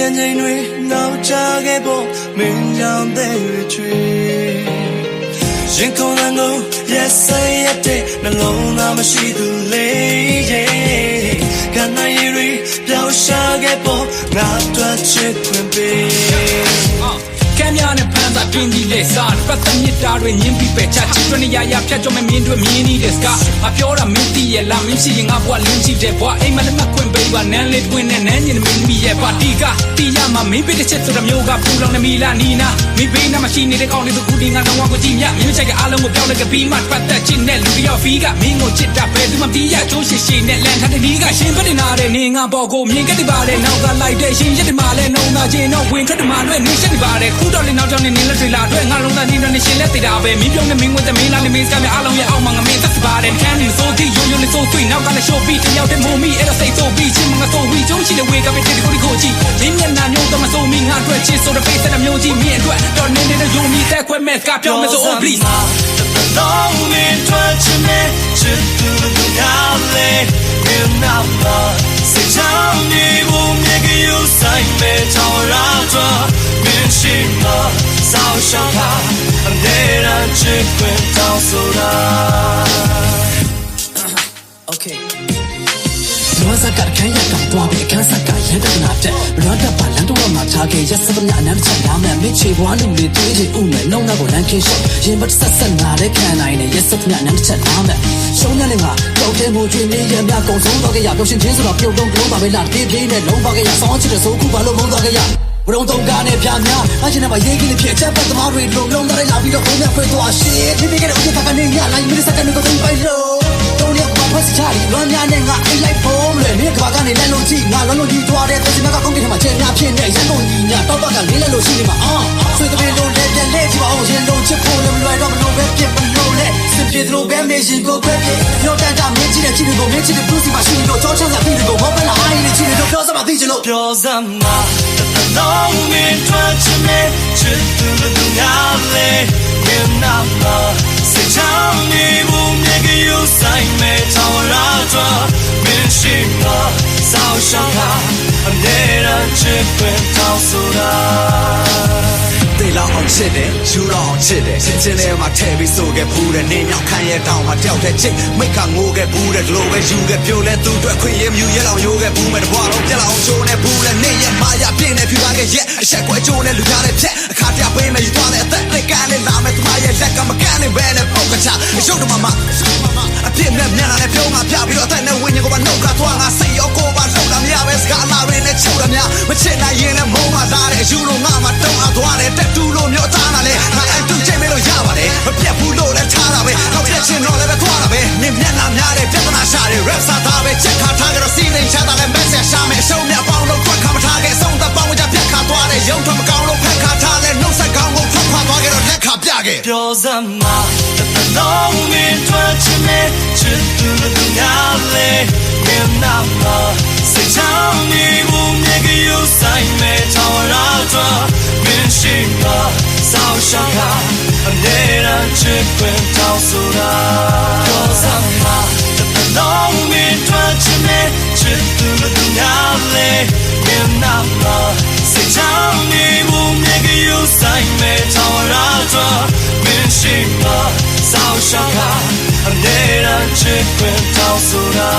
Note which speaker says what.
Speaker 1: ပြန်ချိန်တွေနောက်ကျခဲ့ဖို့မင်းကြောင့်တဲ့ရွှေရင်ခုန်လန်းကိုရက်စက်ရတဲ့နှလုံးသားမရှိသူလေးရဲ့ကန္နာရီတွေပြောင်းရှာခဲ့ဖို့ငါတို့ချစ်ခွင့်ပေး
Speaker 2: ကမ်းများနဲ့ဖန်သာတွင်းကြီးလက်စားပတ်သက်မြစ်တာတွေညင်းပြီးပဲချချစ်တွင်းရရဖြတ်ကြောမဲ့မင်းတို့မြင်းနေတဲ့စကားအပြောတာမင်းသိရဲ့လားမင်းရှိရင်ငါဘွားလင်းကြည့်တဲ့ဘွားအိမ်မလည်းမခွင့်ပေးပါနန်းလေးတွင်းနဲ့နန်းညင်မင်းမီရဲ့ပါတီကတီးရမှာမင်းပေးတဲ့ချက်ဆိုတာမျိုးကပူလောင်နေမီလာနီနာမင်းဘေးနာမရှိနေတဲ့ကောင်းလေးသူကူတင်ကတော့ဝါကိုကြည့်မြမင်းချိုက်ကအားလုံးကိုပြောင်းလိုက်ပြီးမှပတ်သက်ချစ်နဲ့လူတယောက်ဖီးကမင်းကိုချစ်တာပဲသူမတီးရချိုးရှိရှိနဲ့လန်ထားတဲ့ဒီကရှင်ပတ်နေတာတဲ့နေငါပေါ်ကိုမြင်ခဲ့တယ်ပါလေနောက်ကလိုက်တဲ့ရှင်ရက်တမလဲနှုံသားချင်းတော့ဝင်ထွက်တမလွဲနေရှက်နေပါတယ်ခုတော်လေးနောက်ကြောင့်နေလက်တွေလာအတွက်ငါလုံးသားနေတော့နေရှင်လက်သေးတာပဲမင်းပြုံးနေမင်းဝင်တဲ့မင်းလာနေမင်းစကားများအားလုံးရဲ့အောက်မှာငါမင်းသက်စပါတယ်ခန်းနေစိုးတီယိုယိုလေးစိုးဆွေနောက်ကလည်းရှိုးပြီးတယောက်တည်းမိုးမိအဲ့တော့စိတ်ဆိုးပြီးချင်းမငါဆိုးပြီးကျုံးချီတဲ့ဝေကပဲတဲ့ကိုကြည့်မင်းမျက်နှာမျိုးတော့မစိုးမိငါအတွက်ချစ်ဆိုတဲ့ဖေးတဲ့မျိုးကြီးမင်းအတွက်တော့နေနေယုံမိတဲ့ခွဲမဲ့စကားပြောမယ်ဆို oh please
Speaker 1: long in touch me ချစ်သူတို့များလေမင်းနာမစိတ်ချောင်းနေဖို့မြေကယူဆိုင်မဲ့ချောင်းရာတော့မင်းရှိမစောင်းရှောင်းတာအနေနဲ့ချစ်ခွင့်တောင်းဆိုတာ
Speaker 2: okay
Speaker 3: လောစကခိုင်းရကောင်တော့ပဲခန်းစကရတဲ့နာတဲ့ရောတဲ့ပါလန်တော့မှာထားခဲ့ရစပနာနမ်းချင်လာမယ်မချေဘွားလူလေးတွေးချင်ဦးမယ်လုံးတော့ကိုလမ်းခင်းရှော့ရင်ပတ်ဆက်နာတဲ့ခံနိုင်နဲ့ရစပနာနမ်းချင်လာမယ်ရှုံးတဲ့ငါတော့တဲ့မို့ကျွေးနေရမြကုံဆုံးတော့ကြရပျော်ရှင်ချင်းဆိုတော့ပြုတ်တော့လုံးပါပဲလားပြေးပြေးနဲ့လုံးပါကြရဆောင်းချစ်တဲ့ဆိုခုပါလို့မုန်းတော့ကြရဘုံတော့ကနေပြများအချင်းနဲ့မရေးကြီးဖြစ်ချက်ပတ်သမားတွေလုံးသားလိုက်လာပြီးတော့ဘုံနဲ့ဖွင့်သွားရှေ့ဖြစ်ခဲ့တဲ့ဥစ္စာကနေရလိုက်မင်းစကနေကိုသိပိုင်လို့တော့ရပါပတ်ချာရီလွန်များနဲ့ငါအိတ်လိုက်ဖို့လေမင်းကဘာကနေလဲလုံးကြည့်ငါလုံးလုံးကြီးသွားတဲ့သစင်ကကောင်းတဲ့ထဲမှာချက်များဖြစ်နေရန်ကုန်ကြီးညာတော့ကလေးလဲလို့ရှိနေမှာဆွေးတဲ့လုံးလဲပြန်လဲကြည့်ပါအောင်ရှင်လုံးချစ်ဖို့လည်းမလွယ်တော့မလို့ပဲပြစ်မလို့လဲစစ်ပြလို့ပဲမေရှင်ကိုပဲပြညောတန်တာမင်းချစ်တဲ့ချစ်တွေကိုမင်းချစ်တဲ့ဘူးစီမှာရှိနေတော့ကြောချမ်းသာပြီးကိုဘောပလာအိုင်းနဲ့ချစ်နေတော့ပြောစမ်းမသိချင်လို့
Speaker 1: ပြောစမ်းမlong in touch me ချစ်သူတို့များလေမင်းနာမစိတ်ချောင်းနေဖို့မြေကယူဆိုင်မဲ့ချောင်းရာတော့မင်းရှိမစောင်းရှောင်းတာအနေနဲ့ချစ်ခွင့်တောင်းဆိုတာ
Speaker 4: တေးလောက်အောင်ချစ်တယ်ယူလောက်အောင်ချစ်တယ်ချင်းချင်းထဲမှာထည့်ပြီးဆိုခဲ့ဘူးတဲ့နေမြောက်ခမ်းရဲ့တောင်မှာတယောက်တည်းချစ်မိတ်ကငိုခဲ့ဘူးတဲ့ဒီလိုပဲယူခဲ့ပြိုလဲသူ့အတွက်ခွင့်ရမြူရဲလောင်ရိုးခဲ့ဘူးမဲ့တဘွားလုံးပြက်လောက်ချိုးနေဘူးတဲ့နေရဲ့မာယာပြင်းနေပြူလာခဲ့ရဲ့အဆက်ကွဲချိုးနေလူသားတဲ့ဖြက်အခါတရပေးမယ်ယူသွားတဲ့အသက်နဲ့ကန်နေလာမဲ့သူမရဲ့လက်ကမကန်နေပဲနဲ့ပုတ်ကချအရှုပ်တော့မှအပြစ်နဲ့မျက်နှာနဲ့ပြုံးမှာပြပြီးတော့အသက်နဲ့ဝင်းရင်ကိုပါနှုတ်ကသွားငါစိတ်ရောကိုပါလှုပ်လာမရပဲစကားလာရင်းနဲ့ချုပ်ရမြမချစ်နိုင်ရင်လည်းမုန်းမှလာတဲ့အယူလို့ငါမှတုံးအားသွားတယ်တက်တူလို့မျိုးသားနာလေငါအတူချိန်မလို့ရပါတယ်မပြတ်ဘူးလို့လည်းထားတာပဲတော့ပြတ်ချင်တော့လည်းပဲသွားတာပဲနင်မျက်နှာများတဲ့ပြဿနာရှာတဲ့ rap စားသားပဲချက်ခါထားကြတော့စီးနေချတာလည်း message ရှာမယ်အရှုံးမြပေါင်းလို့တွက်ခါမထားခဲ့ဆုံးသက်ပေါင်းကြပြတ်ခါသွားတဲ့ရုံထွက်မကောင်းလို့ဖက်ခါထားလဲနှုတ်ဆက်ကောင်းကိုထွက်ခွာသွားခဲ့တော့လက်ခါပြခဲ့ပြောစမ်းမ long in touch me ချစ်သူတို့များလေမင်းနာမစိတ်ချောင်းနေဖို့မြေကယူဆိုင်မဲ့ချောင်းရာတော့မင်းရှိမစောင်းရှောင်းတာအနေနဲ့ချစ်ခွင့်တောင်းဆိုတာပြောစမ်းမ long in touch me ချစ်သူတို့များလေမင်းနာမစိတ်ချောင်းနေဖို့မြေကယူဆိုင်မဲ့ချောင်းရာတော့မင်းရှိမစောင်းရှောင်းတာအနေနဲ့ချစ်ခွင့်တောင်းဆိုတာ